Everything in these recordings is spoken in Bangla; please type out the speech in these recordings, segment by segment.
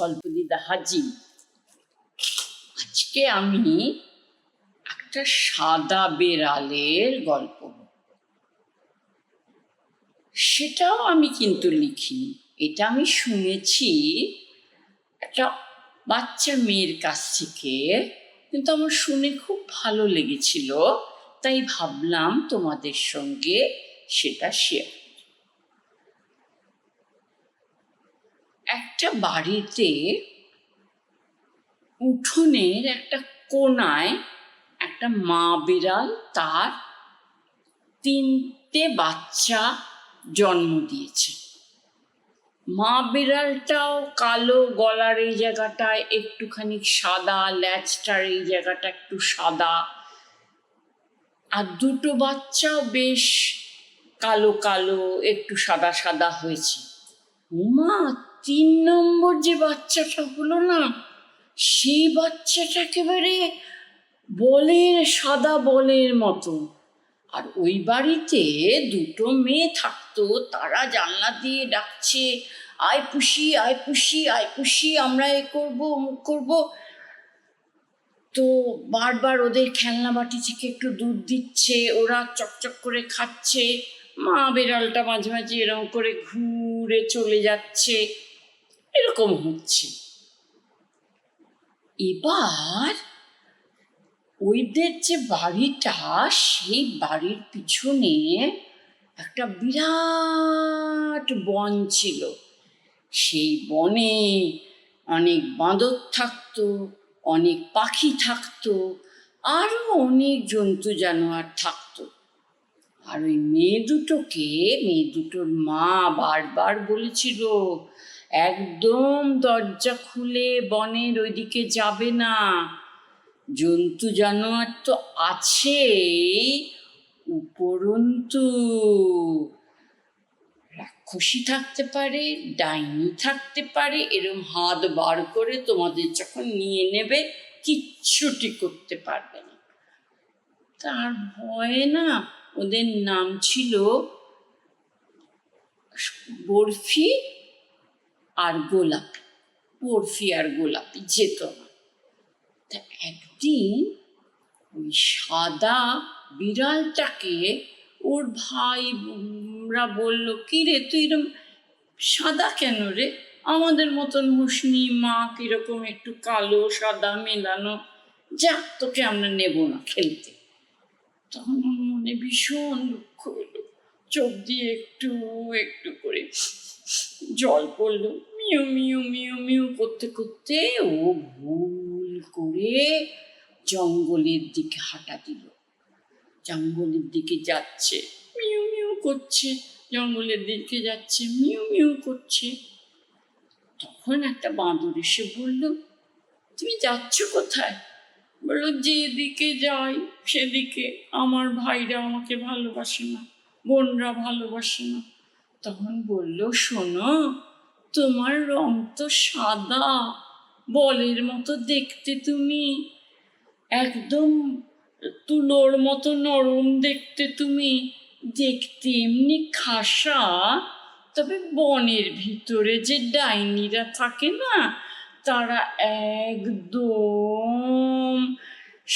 গল্পদিদা হাজির। আজকে আমি একটা সাদা বেড়ালের গল্প, সেটাও আমি কিন্তু লিখিনি, এটা আমি শুনেছি একটা বাচ্চা মেয়ের কাছ থেকে, কিন্তু আমার শুনে খুব ভালো লেগেছিল, তাই ভাবলাম তোমাদের সঙ্গে সেটা শেয়ার। একটা বাড়িতে উঠোনের একটা কোনায় একটা মা বিড়াল তার 3টে বাচ্চা জন্ম দিয়েছে। মা বিড়ালটাও কালো, গলার এই জায়গাটায় একটুখানি সাদা, ল্যাজটার এই জায়গাটা একটু সাদা, আর 2টো বাচ্চাও বেশ কালো কালো, একটু সাদা সাদা হয়েছে। মা 3 নম্বর যে বাচ্চাটা হলো না, সেই বাচ্চাটা একেবারে বলের সাদা বলের মতো। আর ওই বাড়িতে 2টো মেয়ে থাকতো, তারা জানলা দিয়ে ডাকছে, আয় পুষি, আয় পুষি, আয় পুষি, আমরা এ করবো, অমুক করবো। তো বারবার ওদের খেলনা বাটি থেকে একটু দুধ দিচ্ছে, ওরা চকচক করে খাচ্ছে, মা বিড়ালটা মাঝে মাঝে এরকম করে ঘুরে চলে যাচ্ছে, এরকম হচ্ছে। এবার ওইদের যে বাড়িটা, সেই বাড়ির পিছনে একটা বিরাট বন ছিল। সেই বনে অনেক বাঁদর থাকতো, অনেক পাখি থাকতো, আরও অনেক জন্তু জানোয়ার থাকতো। আর ওই মেয়ে দুটোর মা বারবার বলেছিল, একদম দরজা খুলে বনের ওইদিকে যাবে না, জন্তু জানোয়ার তো আছেই, উপরন্তু রাক্ষসী থাকতে পারে, ডাইনি থাকতে পারে, এরম হাত বার করে তোমাদের যখন নিয়ে নেবে কিচ্ছুটি করতে পারবে না। তার ভয়ে না, ওদের নাম ছিল বরফি আর গোলাপি, বরফি আর গোলাপি যেত না। তা একদিন ওই সাদা বিড়ালটাকে ওর ভাইরা বলল, কি রে তুই এরকম সাদা কেন রে, আমাদের মতন হুসনি মা কিরকম একটু কালো সাদা মেলানো, যা তোকে আমরা নেব না খেলতে। তখন আমার মনে ভীষণ দুঃখ হলো, চোখ দিয়ে একটু একটু করে জল পড়লো। মিউ মিউ মিউ মিউ করতে করতে ও ভুল করে জঙ্গলের দিকে হাঁটা দিল। জঙ্গলের দিকে যাচ্ছে, মিউ মিউ করছে, জঙ্গলের দিকে যাচ্ছে, মিউ মিউ করছে। তখন একটা বাঁদর এসে বলল, তুমি যাচ্ছ কোথায়? বললো, যেদিকে যাই সেদিকে আমার ভাইরা আমাকে ভালোবাসে না, বোনরা ভালোবাসে না। তখন বলল, শোনো, তোমার রং তো সাদা, বলের মতো দেখতে, তুমি একদম তুলোর মতো নরম দেখতে, তুমি দেখতে এমনি খাসা, তবে বনের ভিতরে যে ডাইনিরা থাকে না, তারা একদম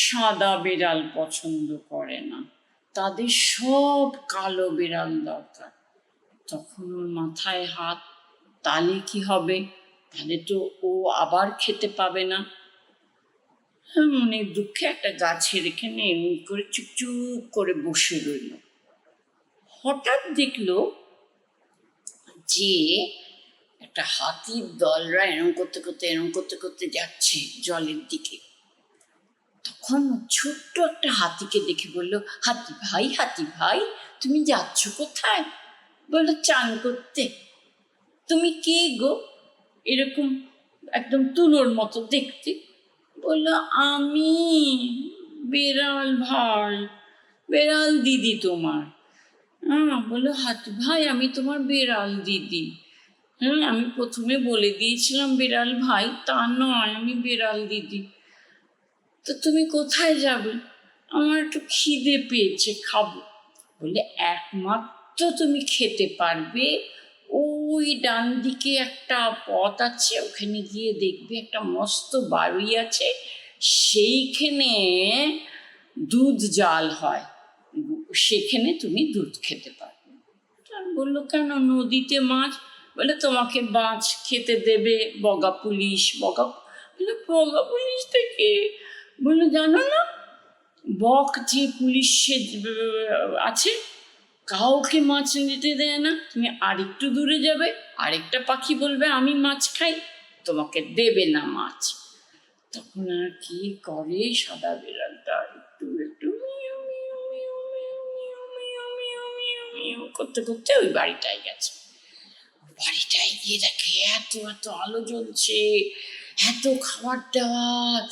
সাদা বিড়াল পছন্দ করে না, তাদের সব কালো বিড়াল দরকার। তখন ওর মাথায় হাত, তাহলে কি হবে, তাহলে তো ও আবার খেতে পাবে না। মনের দুঃখে একটা গাছের এখানে এমনি করে চুপচুপ করে বসে রইল। হঠাৎ দেখলো যে একটা হাতির দলরা এরম করতে করতে যাচ্ছে জলের দিকে। তখন ছোট্ট একটা হাতিকে দেখে বলল, হাতি ভাই তুমি যাচ্ছ কোথায়? বললো, চান করতে। তুমি কে গো, এরকম একদম তুলোর মতো দেখতে? বললো, আমি বেড়াল ভাই, বেড়াল দিদি তোমার। বললো, হাতি ভাই আমি তোমার বেড়াল দিদি। আমি প্রথমে বলে দিয়েছিলাম বেড়াল ভাই, তা নয়, আমি বেড়াল দিদি। তো তুমি কোথায় যাবে? আমার একটু খিদে পেয়েছে, খাবো। বলে, একমাত্র তুমি খেতে পারবে ওই ডান দিকে একটা পথ আছে, ওখানে গিয়ে দেখবে একটা মস্ত বাড়ি আছে, সেইখানে দুধ জাল হয়, সেখানে তুমি দুধ খেতে পারবে। আর বললো কেন, নদীতে মাছ? বলে তোমাকে মাছ খেতে দেবে বগা পুলিশ। বলে বগা পুলিশ থেকে? বললো জানো না, বক যে পুলিশে আছে, কাউকে মাছ নিতে দেয় না। তুমি আরেকটু দূরে যাবে, আরেকটা পাখি বলবে আমি মাছ খাই, তোমাকে দেবে না মাছ। তখন আর কি করে সাদা বিড়ালটা, একটু একটু mu mu mu mu mu mu mu mu mu করতে করতে ওই বাড়িটায় গেছে। বাড়িটায় গিয়ে দেখে এত এত আলো জ্বলছে, এত খাবার দাবার,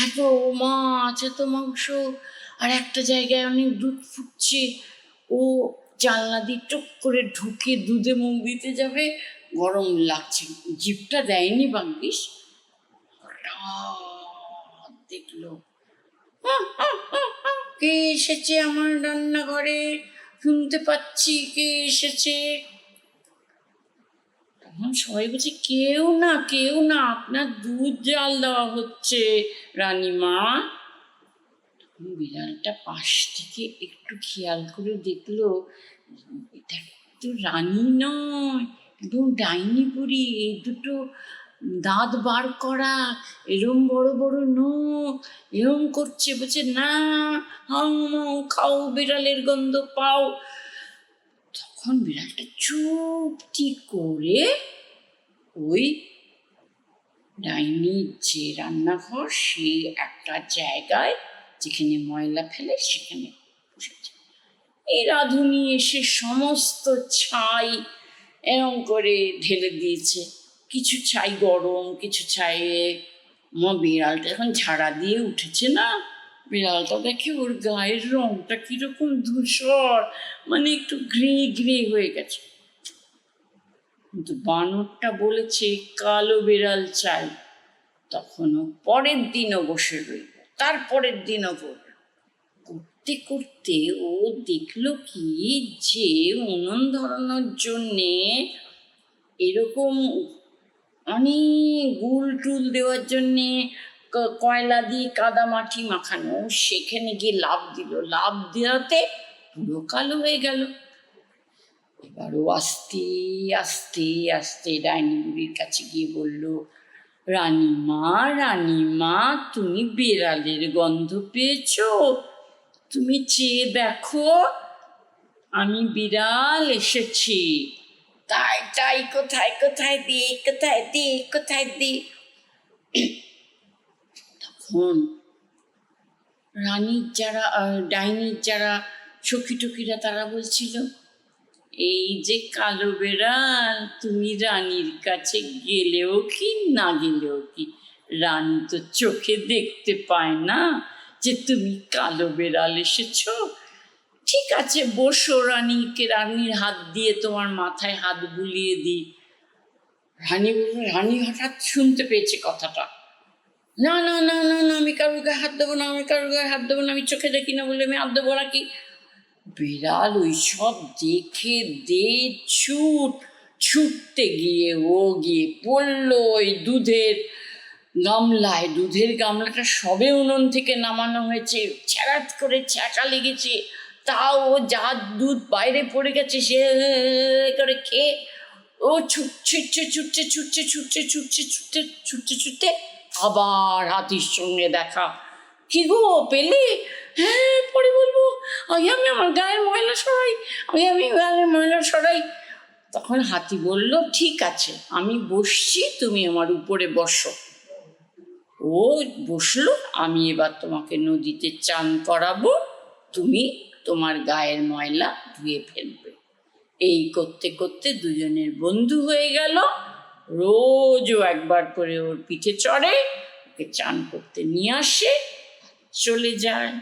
এত মাছ, এত মাংস, আর একটা জায়গায় অনেক দুধ ফুটছে। ও জানলা দিয়ে টুক করে ঢুকে দুধে মুখ দিতে যাবে, গরম লাগছে, জিভটা দেয়নি ভাগ্যিস। হঠাৎ দেখলো কে এসেছে আমার রান্নাঘরে, শুনতে পাচ্ছি কে এসেছে। তখন সবাই বলছে কেউ না, কেউ না, আপনার দুধ জাল দেওয়া হচ্ছে রানীমা। বিড়ালটা পাশ থেকে একটু খেয়াল করে দেখলো, এটা তো রানী নয়, একদম ডাইনি বুড়ি, এই দুটো দাঁত বার করা, এরম বড় বড় নখ, এরম করছে, বলছে না হাউ মাউ খাও, বিড়ালের গন্ধ পাও। তখন বিড়ালটা চুপটি করে ওই ডাইনির যে রান্নাঘর, সে একটা জায়গায় যেখানে ময়লা ফেলে সেখানে বসেছে। এই রাঁধুনি এসে সমস্ত ছাই এরম করে ঢেলে দিয়েছে, কিছু ছাই গরম, কিছু ছাই। বিড়ালটা এখন ঝাড়া দিয়ে উঠেছে না, বিড়ালটা দেখে ওর গায়ের রংটা কিরকম ধূসর, মানে একটু গ্রে গ্রে হয়ে গেছে। কিন্তু বানরটা বলেছে কালো বিড়াল চাই। তখনও পরের দিনও বসে রইল, তারপরের দিনও করল। করতে করতে ও দেখলো কি, যে উনুন ধরানোর জন্যে এরকম অনেক গুল টুল দেওয়ার জন্যে কয়লা দিয়ে কাদা মাটি মাখানো, সেখানে গিয়ে লাফ দিল, লাফ দেওয়াতে পুরো কালো হয়ে গেল। এবারও আস্তে আস্তে আস্তে ডাইনি বুড়ির কাছে গিয়ে বলল, রানীমা রানীমা, তুমি বিড়ালের গন্ধ পেয়েছো? তুমি চেয়ে দেখো, আমি বিড়াল এসেছি। তাই তাই, কোথায় কোথায় দি, কোথায় দি, কোথায় দি। তখন রানীর যারা, ডাইনির যারা সখী টুকিরা, তারা বলছিল, এই যে কালো বিড়াল, তুমি রানীর কাছে গেলেও কি না গেলেও কি, রানী তো চোখে দেখতে পায় না যে তুমি কালো বিড়াল এসেছো। ঠিক আছে বসো, রানীর হাত দিয়ে তোমার মাথায় হাত বুলিয়ে দিই। রানী হঠাৎ শুনতে পেয়েছে কথাটা, না না না না না, আমি কারোর গায়ে হাত দেবো না, আমি কারোর গায়ে হাত দেবো না, আমি চোখে দেখি না বলে আমি হাত দেবো নাকি? বিড়াল ওই সব দেখে ছুটতে গিয়ে ও গিয়ে পড়লো ওই দুধের গামলায়। দুধের গামলাটা সবে উনুন থেকে নামানো হয়েছে, ছ্যাঁড়াত করে ছ্যাঁকা লেগেছে, তাও ও যা দুধ বাইরে পড়ে গেছে সে করে খেয়ে ও ছুটছে আবার হাতির সঙ্গে দেখা। কি গো পেলে? হ্যাঁ পরে বলবো, আগে আমি আমার গায়ের ময়লা সরাই। তখন হাতি বলল, ঠিক আছে আমি বসছি, তুমি আমার উপরে বসো। ও বসলো, আমি এবার তোমাকে নদীতে চান করাবো, তুমি তোমার গায়ের ময়লা ধুয়ে ফেলবে। এই করতে করতে দুজনের বন্ধু হয়ে গেল। রোজও একবার করে ওর পিঠে চড়ে, ওকে চান করতে নিয়ে আসে, চলে যায়।